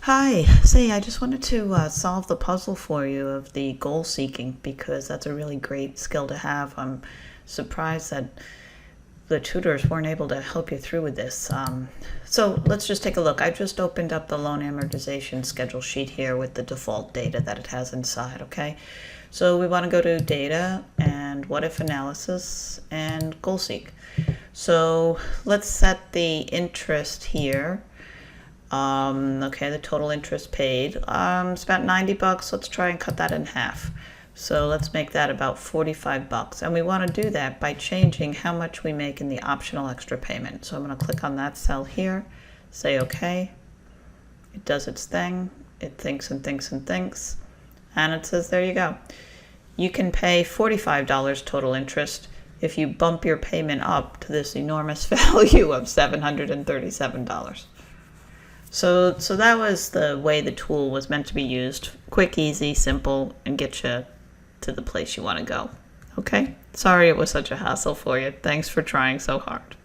Hi, say, I just wanted to solve the puzzle for you of the goal seeking because that's a really great skill to have. I'm surprised that the tutors weren't able to help you through with this. So let's just take a look. I just opened up the loan amortization schedule sheet here with the default data that it has inside, okay? So we want to go to data and what if analysis and goal seek. So let's set the interest here. Okay, the total interest paid. It's about 90 bucks. Let's try and cut that in half. So let's make that about 45 bucks. And we want to do that by changing how much we make in the optional extra payment. So I'm going to click on that cell here, say okay. It does its thing. It thinks and thinks and thinks. And it says, there you go. You can pay $45 total interest if you bump your payment up to this enormous value of $737. So that was the way the tool was meant to be used. Quick, easy, simple, and get you to the place you want to go. Okay? Sorry it was such a hassle for you. Thanks for trying so hard.